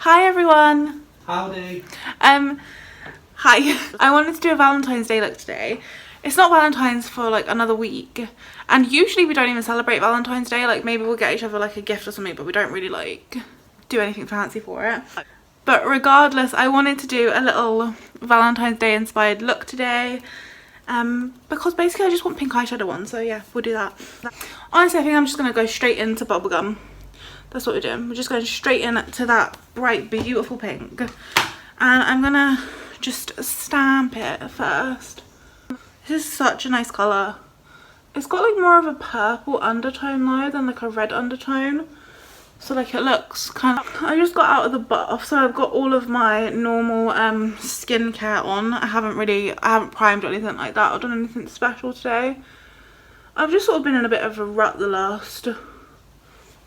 Hi everyone. Howdy. Hi. I wanted to do a Valentine's Day look today. It's not Valentine's for like another week, and usually we don't even celebrate Valentine's Day. Like maybe we'll get each other like a gift or something, but we don't really like do anything fancy for it. But regardless, I wanted to do a little Valentine's Day inspired look today. Because basically I just want pink eyeshadow on, so yeah, we'll do that. Honestly, I think I'm just gonna go straight into bubblegum. That's what we're doing. We're just going straight in to that bright, beautiful pink. And I'm gonna just stamp it first. This is such a nice colour. It's got like more of a purple undertone though than like a red undertone. So like it looks kind of... I just got out of the bath, so I've got all of my normal skincare on. I haven't primed or anything like that or done anything special today. I've just sort of been in a bit of a rut the last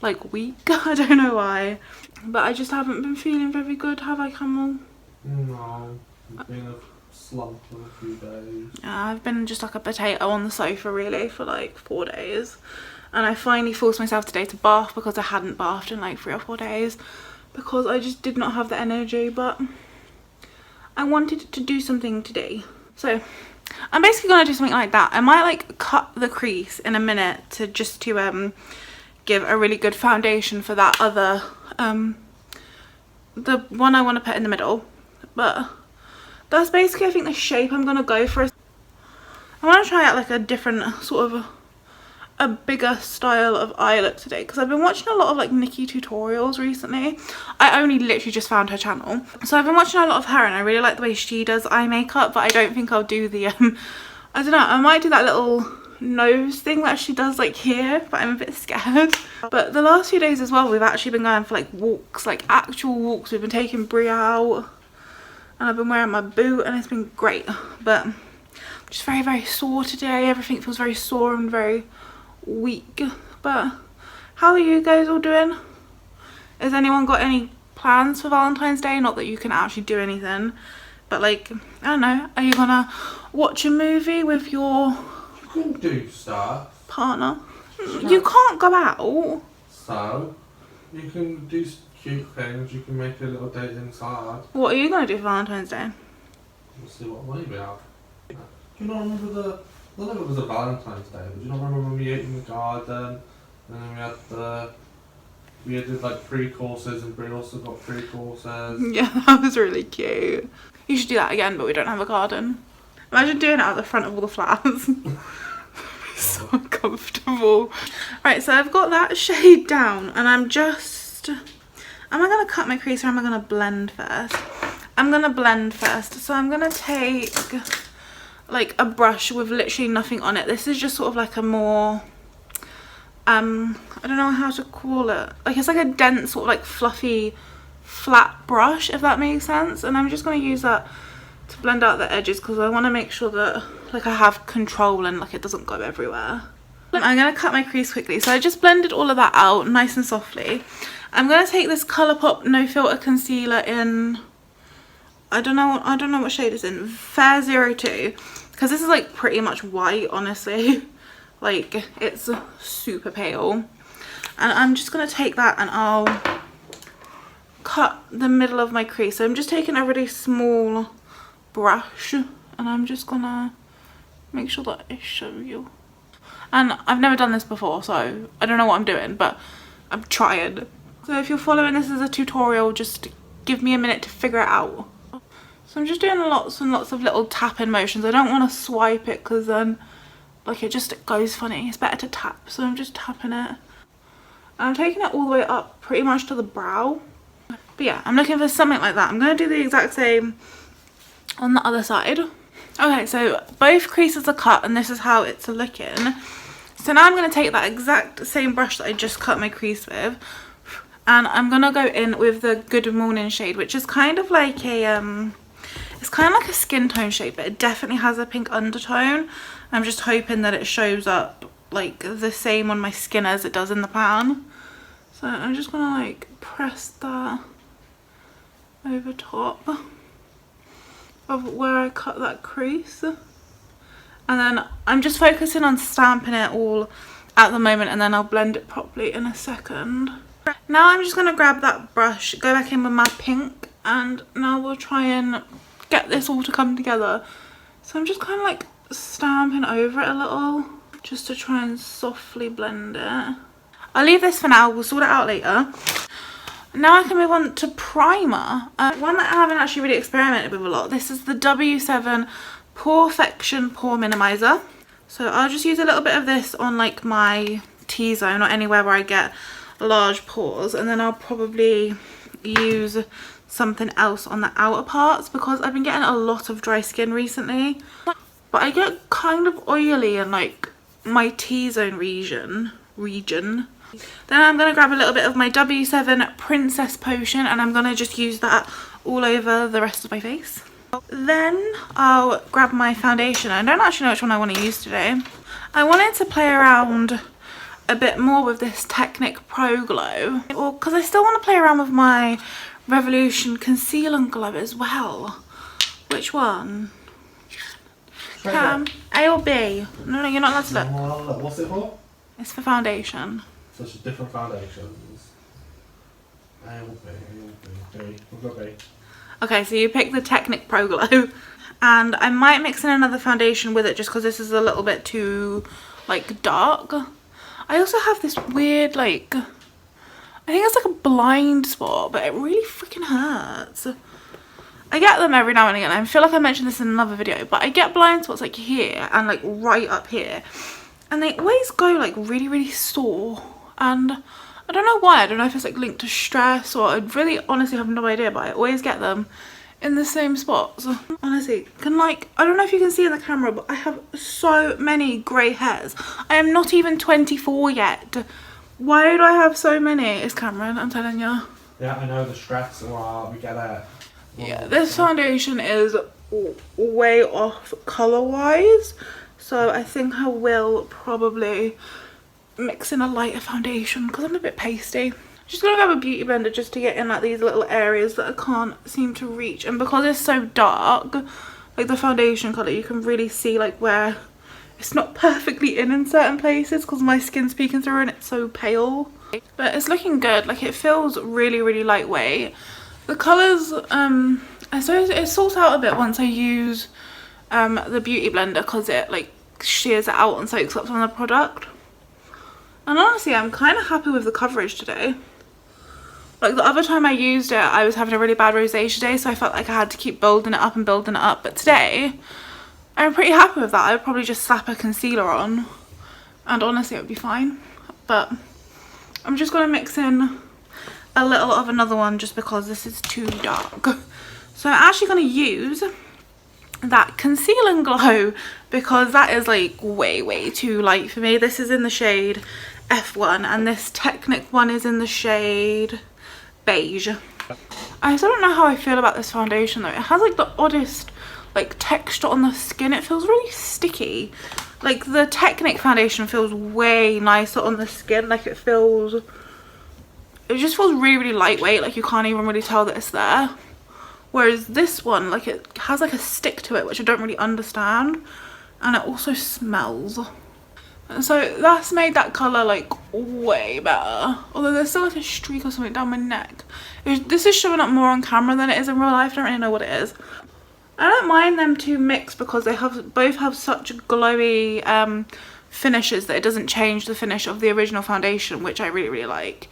like week. I don't know why, but I just haven't been feeling very good, have I, Camel? No, it's been a slump for a few days. Yeah, I've been just like a potato on the sofa really for like 4 days, and I finally forced myself today to bath because I hadn't bathed in like 3 or 4 days because I just did not have the energy, but I wanted to do something today. So I'm basically gonna do something like that. I might like cut the crease in a minute to give a really good foundation for that other the one I want to put in the middle, but that's basically I think the shape I'm gonna go for. I want to try out like a different sort of a bigger style of eye look today because I've been watching a lot of like Nikki tutorials recently. I only literally just found her channel, so I've been watching a lot of her and I really like the way she does eye makeup, but I don't think I'll do the I don't know, I might do that little nose thing that she does like here, but I'm a bit scared. But the last few days as well, we've actually been going for like walks, like actual walks. We've been taking Brie out and I've been wearing my boot and it's been great, but I'm just very, very sore today. Everything feels very sore and very weak. But how are you guys all doing? Has anyone got any plans for Valentine's Day? Not that you can actually do anything, but like, I don't know, are you gonna watch a movie with your You can do stuff. partner? You can't go out. So, you can do cute things, you can make a little date inside. What are you going to do for Valentine's Day? We'll see what way we have. Do you not remember I don't know if it was a Valentine's Day, but do you not remember when we ate in the garden? And then we did like 3 courses and Brie also got 3 courses. Yeah, that was really cute. You should do that again, but we don't have a garden. Imagine doing it at the front of all the flowers. So uncomfortable. Right, so I've got that shade down and am I going to cut my crease or am I going to blend first? I'm going to blend first. So I'm going to take like a brush with literally nothing on it. This is just sort of like a more, I don't know how to call it. Like it's like a dense sort of like fluffy flat brush, if that makes sense. And I'm just going to use that to blend out the edges because I want to make sure that like I have control and like it doesn't go everywhere. I'm going to cut my crease quickly. So I just blended all of that out nice and softly. I'm going to take this Colourpop No Filter Concealer in, I don't know what shade it's in, Fair 02, because this is like pretty much white, honestly. Like it's super pale. And I'm just going to take that and I'll cut the middle of my crease. So I'm just taking a really small brush and I'm just gonna make sure that I show you. And I've never done this before, so I don't know what I'm doing, but I'm trying. So if you're following this as a tutorial, just give me a minute to figure it out. So I'm just doing lots and lots of little tapping motions. I don't want to swipe it because then like it goes funny. It's better to tap, so I'm just tapping it. And I'm taking it all the way up pretty much to the brow. But yeah, I'm looking for something like that. I'm going to do the exact same on the other side. Okay, so both creases are cut and this is how it's looking. So now I'm going to take that exact same brush that I just cut my crease with and I'm going to go in with the Good Morning shade, which is kind of like a it's kind of like a skin tone shade, but it definitely has a pink undertone. I'm just hoping that it shows up like the same on my skin as it does in the pan. So I'm just going to like press that over top of where I cut that crease, and then I'm just focusing on stamping it all at the moment and then I'll blend it properly in a second. Now I'm just going to grab that brush, go back in with my pink, and now we'll try and get this all to come together. So I'm just kind of like stamping over it a little, just to try and softly blend it. I'll leave this for now, we'll sort it out later. Now I can move on to primer. One that I haven't actually really experimented with a lot. This is the W7 Perfection Pore Minimizer. So I'll just use a little bit of this on like my T-zone or anywhere where I get large pores, and then I'll probably use something else on the outer parts because I've been getting a lot of dry skin recently. But I get kind of oily in like my T-zone region. Then I'm going to grab a little bit of my W7 Princess Potion, and I'm going to just use that all over the rest of my face. Then I'll grab my foundation. I don't actually know which one I want to use today. I wanted to play around a bit more with this Technic Pro Glow, because I still want to play around with my Revolution Conceal and Glow as well. Which one? A or B? No, you're not allowed to look. What's it for? It's for foundation. Such different foundations. A or B? We'll go B. Okay, so you pick the Technic Pro Glow, and I might mix in another foundation with it just because this is a little bit too like dark. I also have this weird like, I think it's like a blind spot, but it really freaking hurts. I get them every now and again. I feel like I mentioned this in another video, but I get blind spots like here and like right up here, and they always go like really sore, and I don't know why. I don't know if it's like linked to stress, or I really honestly have no idea, but I always get them in the same spots. Honestly, I don't know if you can see in the camera, but I have so many grey hairs. I am not even 24 yet. Why do I have so many? It's Cameron, I'm telling you. Yeah, I know the stress, or we get it. Yeah, this foundation is way off colour wise, so I think I will probably mix in a lighter foundation because I'm a bit pasty. Just gonna grab a beauty blender just to get in like these little areas that I can't seem to reach, and because it's so dark, like the foundation colour, you can really see like where it's not perfectly in certain places because my skin's peeking through and it's so pale. But it's looking good. Like it feels really lightweight. The colours, I suppose it sorts out a bit once I use the beauty blender because it like shears it out and soaks up some of the product. And honestly, I'm kind of happy with the coverage today. Like the other time I used it, I was having a really bad rosacea day, so I felt like I had to keep building it up. But today, I'm pretty happy with that. I would probably just slap a concealer on, and honestly, it would be fine. But I'm just going to mix in a little of another one just because this is too dark. So I'm actually going to use that Conceal and Glow because that is like way too light for me. This is in the shade F1 and this Technic one is in the shade Beige. I still don't know how I feel about this foundation though. It has like the oddest like texture on the skin. It feels really sticky. Like the Technic foundation feels way nicer on the skin. Like it just feels really lightweight. Like you can't even really tell that it's there. Whereas this one, like it has like a stick to it, which I don't really understand. And it also smells. And so that's made that colour like way better. Although there's still like a streak or something down my neck. This is showing up more on camera than it is in real life. I don't really know what it is. I don't mind them two mixed because they both have such glowy finishes that it doesn't change the finish of the original foundation, which I really like.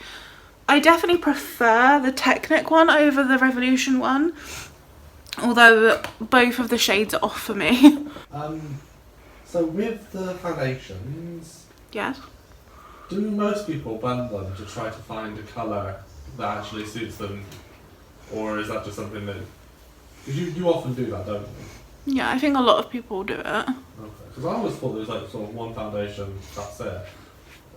I definitely prefer the Technic one over the Revolution one, although both of the shades are off for me. So with the foundations, yes, do most people blend them to try to find a colour that actually suits them, or is that just something that, because you often do that, don't you? Yeah, I think a lot of people do it. Okay, because I always thought there was like sort of one foundation, that's it.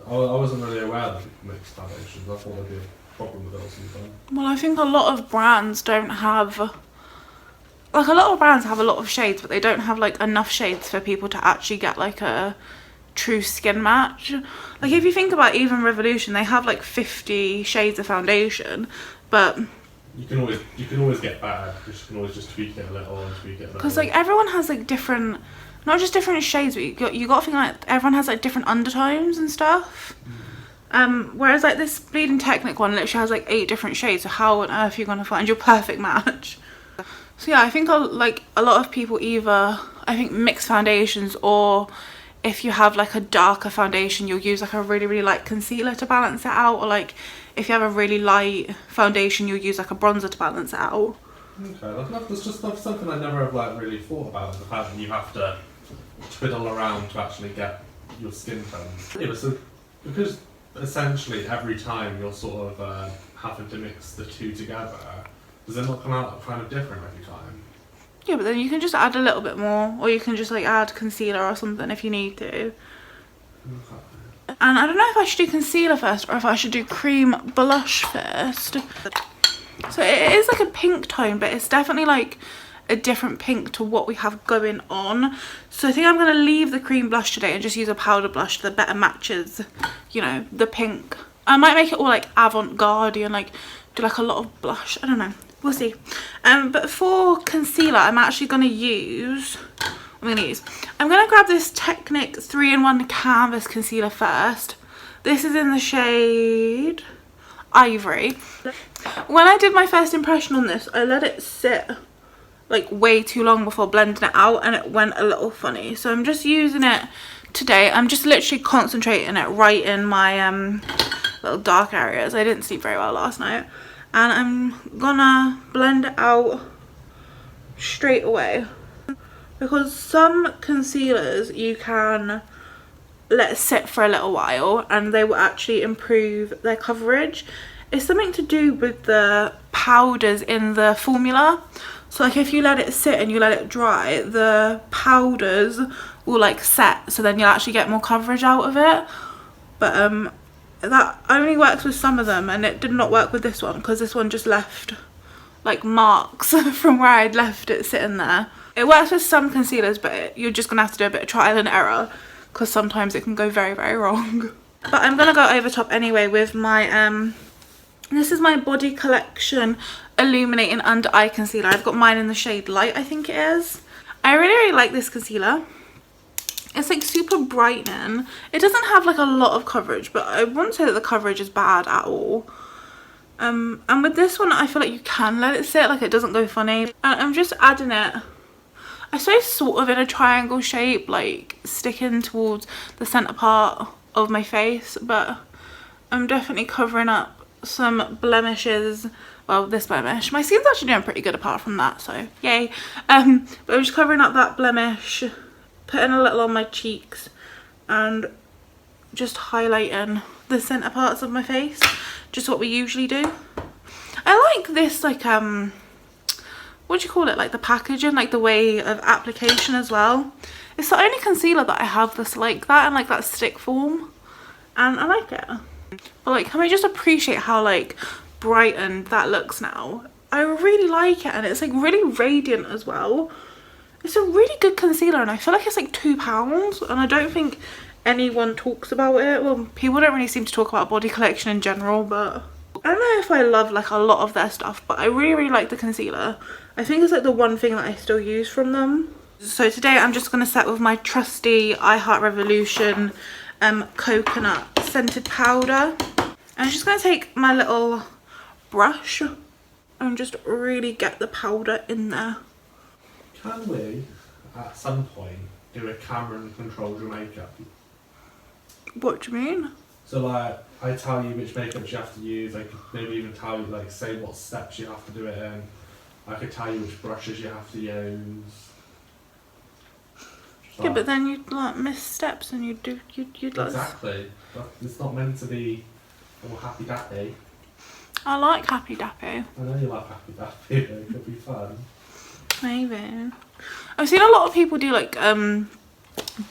I wasn't really aware that mixed foundations. I thought there'd be a problem with it or something. Well, I think a lot of brands don't have, like a lot of brands have a lot of shades, but they don't have like enough shades for people to actually get like a true skin match. Like if you think about even Revolution, they have like 50 shades of foundation, but you can always get better. You can always just tweak it a little and tweak it a little. Because like everyone has like different, not just different shades, but you got to think like everyone has like different undertones and stuff. Whereas like this Bleeding Technique one literally has like 8 different shades, so how on earth are you gonna find your perfect match? So yeah, I think like a lot of people either, I think, mix foundations, or if you have like a darker foundation, you'll use like a really light concealer to balance it out, or like if you have a really light foundation, you'll use like a bronzer to balance it out. Okay, that's just something I never have like really thought about, the fact that you have to twiddle around to actually get your skin tone. Yeah, so because essentially every time you're sort of having to mix the two together, does it not come out kind of different every time? Yeah, but then you can just add a little bit more, or you can just like add concealer or something if you need to. Okay. And I don't know if I should do concealer first or if I should do cream blush first. So it is like a pink tone, but it's definitely like a different pink to what we have going on. So I think I'm going to leave the cream blush today and just use a powder blush that better matches, you know, the pink. I might make it all like avant-garde and like do like a lot of blush. I don't know. We'll see. But for concealer, I'm actually going to use... I'm going to grab this Technic 3-in-1 Canvas Concealer first. This is in the shade Ivory. When I did my first impression on this, I let it sit like way too long before blending it out, and it went a little funny. So I'm just using it today. I'm just literally concentrating it right in my little dark areas. I didn't sleep very well last night. And I'm gonna blend it out straight away. Because some concealers you can let it sit for a little while and they will actually improve their coverage. It's something to do with the powders in the formula. So like if you let it sit and you let it dry, the powders will like set, so then you'll actually get more coverage out of it. But that only works with some of them, and it did not work with this one because this one just left like marks from where I'd left it sitting there. It works with some concealers, but you're just gonna have to do a bit of trial and error because sometimes it can go very wrong. But I'm gonna go over top anyway with my this is my Body Collection Illuminating Under Eye Concealer. I've got mine in the shade Light, I think it is. I really like this concealer. It's like super brightening. It doesn't have like a lot of coverage, but I wouldn't say that the coverage is bad at all. And with this one, I feel like you can let it sit, like it doesn't go funny. And I'm just adding it, I suppose, sort of in a triangle shape, like sticking towards the centre part of my face, but I'm definitely covering up some blemishes. Well, this blemish, my skin's actually doing pretty good apart from that, so yay. But I'm just covering up that blemish, putting a little on my cheeks, and just highlighting the centre parts of my face, just what we usually do. I like this, like what do you call it, like the packaging, like the way of application as well. It's the only concealer that I have that's like that, and like that stick form, and I like it. But like, can we just appreciate how like brightened that looks now? I really like it, and it's like really radiant as well. It's a really good concealer, and I feel like it's like £2, and I don't think anyone talks about it. Well, people don't really seem to talk about Body Collection in general, but I don't know if I love like a lot of their stuff, but I really like the concealer. I think it's like the one thing that I still use from them. So today I'm just going to set with my trusty I Heart Revolution coconut scented powder. I'm just going to take my little brush and just really get the powder in there. Can we, at some point, do a camera and control your makeup? What do you mean? So like, I tell you which makeup you have to use, I could maybe even tell you, like, say what steps you have to do it in. I could tell you which brushes you have to use. Yeah, but then you'd like miss steps and you'd like... Exactly. But it's not meant to be all happy dappy. I like happy dappy. I know you like happy dappy, but it could be fun. Maybe. I've seen a lot of people do like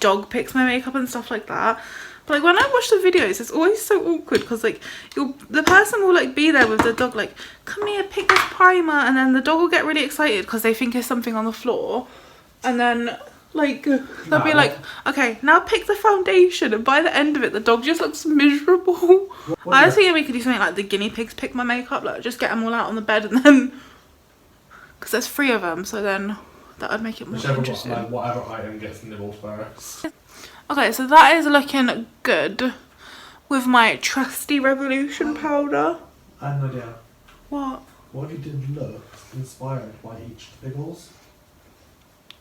dog pics my makeup and stuff like that. But like when I watch the videos, it's always so awkward because like the person will like be there with the dog like, come here, pick this primer, and then the dog will get really excited because they think it's something on the floor, and then like they'll be like, okay, now pick the foundation, and by the end of it the dog just looks miserable. I was thinking we could do something like the guinea pigs pick my makeup, like just get them all out on the bed, and then because there's 3 of them, so then that would make it more interesting. Like, whatever item gets nibbled first. Okay, so that is looking good. with my trusty Revolution powder. I have no idea. What? What if you did look inspired by each Pickles?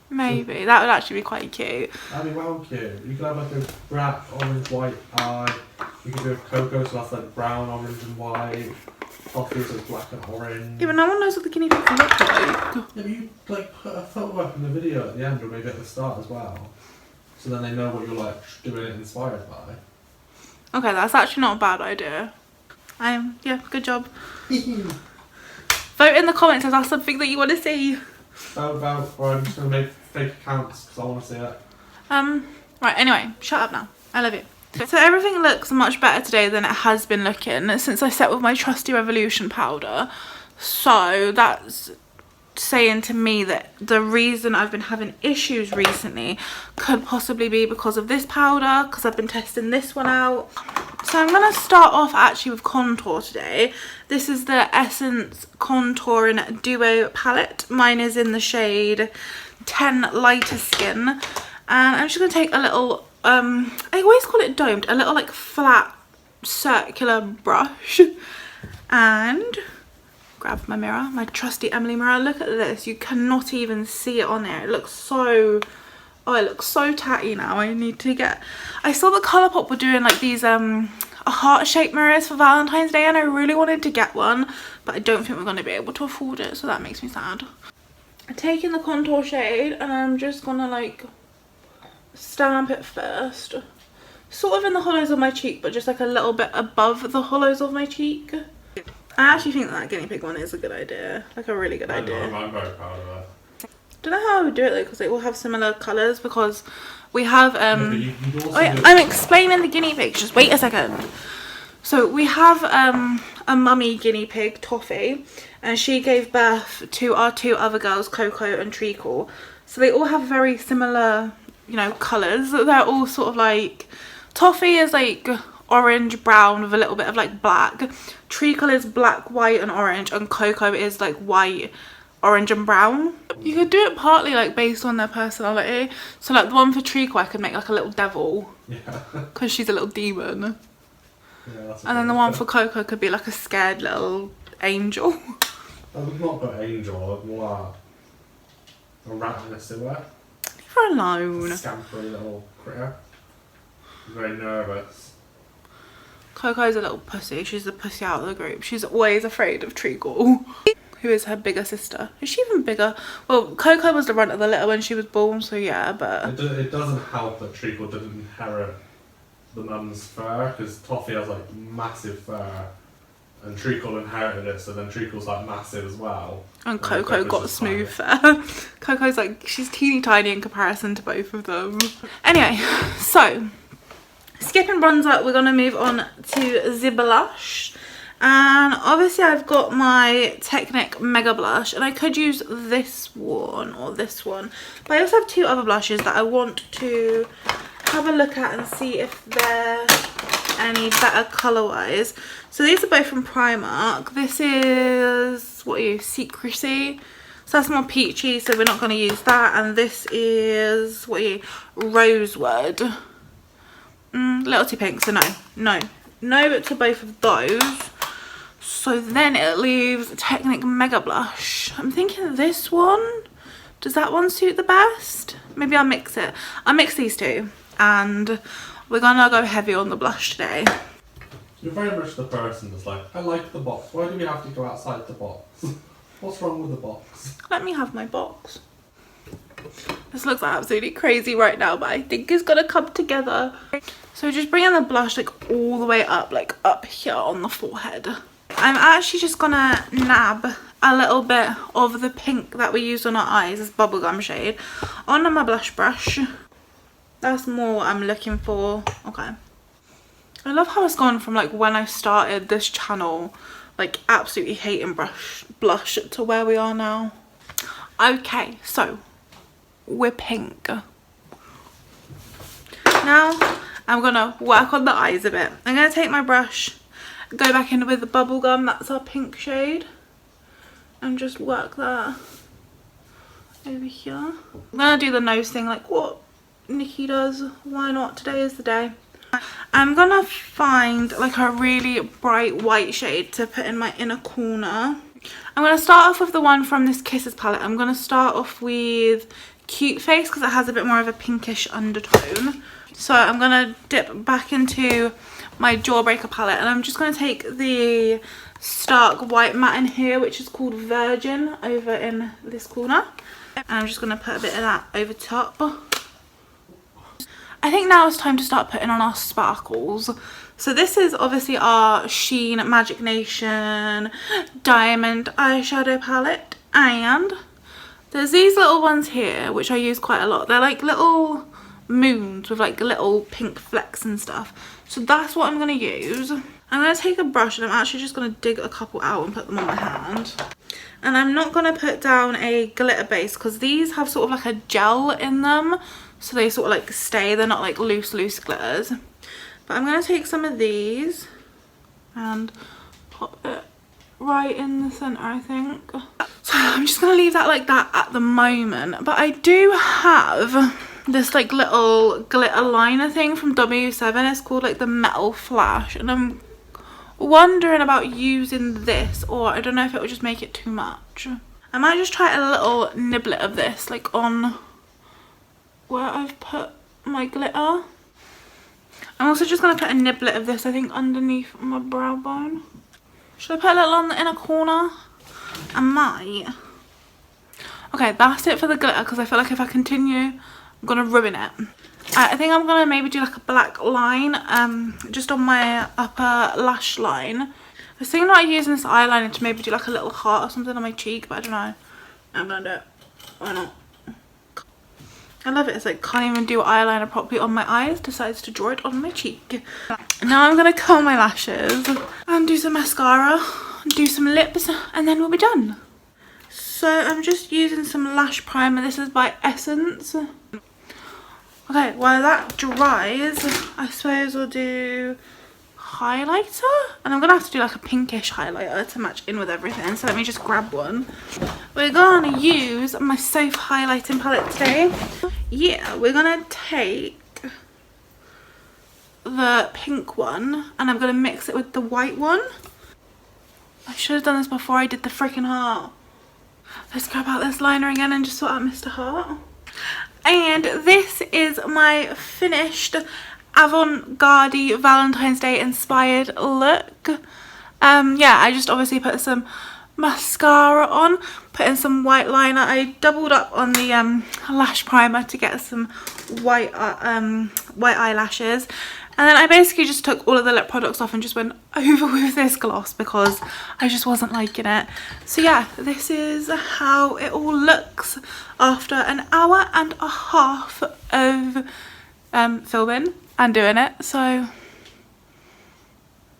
Maybe. That would actually be quite cute. That'd be well cute. You could have like a black, orange, white eye. You could do a cocoa, so that's like brown, orange and white. Toffee, so it's black and orange. Yeah, but no one knows what the guinea pigs look like. Yeah, but you like put a photo up in the video at the end or maybe at the start as well. So then they know what you're like doing it inspired by. Okay, that's actually not a bad idea. Yeah, good job. Vote in the comments if that's something that you want to see. Vote, or I'm just going to make fake accounts because I want to see it. Right, anyway, shut up now. I love you. So everything looks much better today than it has been looking since I set with my trusty Revolution powder. So that's saying to me that the reason I've been having issues recently could possibly be because of this powder, because I've been testing this one out. So I'm going to start off actually with contour today. This is the Essence Contouring Duo palette. Mine is in the shade 10 Lighter Skin. And I'm just going to take a little, I always call it domed, a little like flat circular brush. And grab my mirror, my trusty Emily mirror. Look at this. You cannot even see it on there. It looks so, oh, it looks so tatty now. I need to get, I saw that Colourpop were doing like these heart-shaped mirrors for Valentine's Day and I really wanted to get one, but I don't think we're going to be able to afford it, so that makes me sad. I'm taking the contour shade and I'm just gonna like stamp it first, sort of in the hollows of my cheek, but just like a little bit above the hollows of my cheek. I actually think that guinea pig one is a good idea, like a really good idea. I'm very proud of it. Don't know how I would do it though, because they all have similar colours, because we have Yeah, I'm explaining the guinea pigs, just wait a second. So we have a mummy guinea pig, Toffee, and she gave birth to our two other girls, Coco and Treacle. So they all have very similar, you know, colours. They're all sort of like, Toffee is like orange brown with a little bit of like black, Treacle is black, white and orange, and Coco is like white, orange and brown. You could do it partly like based on their personality. So like the one for Treacle I could make like a little devil, yeah, because she's a little demon. Yeah, that's And then the one for Coco could be like a scared little angel. I would not put angel, I'd more like a rat in a sewer. Leave her alone. A scampery little critter. Very nervous. Coco's a little pussy. She's the pussy out of the group. She's always afraid of Treacle, who is her bigger sister. Is she even bigger? Well, Coco was the runt of the litter when she was born, so yeah, but It doesn't help that Treacle didn't inherit the mum's fur, because Toffee has like massive fur and Treacle inherited it, so then Treacle's like massive as well. and Coco got smooth fur. Coco's like, she's teeny tiny in comparison to both of them. Anyway, so skipping bronzer, we're gonna move on to the blush. And obviously I've got my Technic Mega Blush, and I could use this one or this one, but I also have two other blushes that I want to have a look at and see if they're any better colour wise. So these are both from Primark. This is, what are you, Secrecy? So that's more peachy, so we're not going to use that. And this is, what are you, Rosewood. Little too pink, so no to both of those. So then it leaves Technic Mega Blush. I'm thinking this one. Does that one suit the best? Maybe I'll mix it. I'll mix these two. And we're gonna go heavy on the blush today. You're very much the person that's like, I like the box. Why do we have to go outside the box? What's wrong with the box? Let me have my box. This looks absolutely crazy right now, but I think it's gonna come together. So just bringing the blush like all the way up, like up here on the forehead. I'm actually just gonna nab a little bit of the pink that we used on our eyes, this bubblegum shade, on my blush brush. That's more what I'm looking for. Okay. I love how it's gone from like when I started this channel, like absolutely hating blush to where we are now. Okay, so we're pink. Now I'm gonna work on the eyes a bit. I'm gonna take my brush, go back in with the bubblegum, that's our pink shade, and just work that over here. I'm gonna do the nose thing like what Nikki does. Why not? Today is the day. I'm gonna find like a really bright white shade to put in my inner corner. I'm gonna start off with the one from this Kisses palette. I'm gonna start off with Cute Face because it has a bit more of a pinkish undertone. So I'm gonna dip back into my Jawbreaker palette, and I'm just gonna take the stark white matte in here, which is called Virgin, over in this corner. And I'm just gonna put a bit of that over top. I think now it's time to start putting on our sparkles. So this is obviously our Sheen Magic Nation Diamond Eyeshadow Palette. And there's these little ones here, which I use quite a lot. They're like little moons with like little pink flecks and stuff. So that's what I'm going to use. I'm going to take a brush and I'm actually just going to dig a couple out and put them on my hand. And I'm not going to put down a glitter base because these have sort of like a gel in them. So they sort of like stay, they're not like loose glitters. But I'm going to take some of these and pop it right in the centre, I think. So I'm just going to leave that like that at the moment. But I do have this like little glitter liner thing from W7. It's called like the Metal Flash. And I'm wondering about using this, or I don't know if it will just make it too much. I might just try a little niblet of this like on where I've put my glitter. I'm also just going to put a niblet of this, I think, underneath my brow bone. Should I put a little on the inner corner? I might. Okay, that's it for the glitter because I feel like if I continue, I'm going to ruin it. I think I'm going to maybe do like a black line just on my upper lash line. I was thinking about using this eyeliner to maybe do like a little heart or something on my cheek, but I don't know. I'm going to do it. Why not? I love it. It's like can't even do eyeliner properly on my eyes. Decides to draw it on my cheek. Now I'm going to curl my lashes and do some mascara, do some lips, and then we'll be done. So I'm just using some lash primer. This is by Essence. Okay, while that dries, I suppose we'll do highlighter. And I'm going to have to do like a pinkish highlighter to match in with everything. So let me just grab one. We're going to use my Soft highlighting palette today. Yeah, we're going to take the pink one and I'm going to mix it with the white one. I should have done this before I did the freaking heart. Let's grab out this liner again and just sort out Mr. Heart. And this is my finished avant-garde Valentine's Day inspired look. Yeah, I just obviously put some mascara on, put in some white liner. I doubled up on the lash primer to get some white eyelashes, and then I basically just took all of the lip products off and just went over with this gloss because I just wasn't liking it. So yeah, this is how it all looks after an hour and a half of filming and doing it. So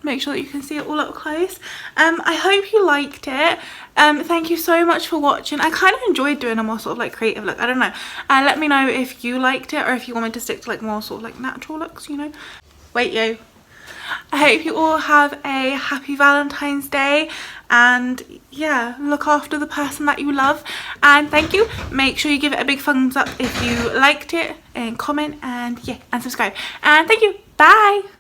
make sure that you can see it all up close. I hope you liked it. Thank you so much for watching. I kind of enjoyed doing a more sort of like creative look. I don't know. Let me know if you liked it or if you want me to stick to like more sort of like natural looks, you know. Wait, yo. I hope you all have a happy Valentine's Day, and yeah, look after the person that you love. And thank you. Make sure you give it a big thumbs up if you liked it, and comment, and yeah, and subscribe. And thank you. Bye.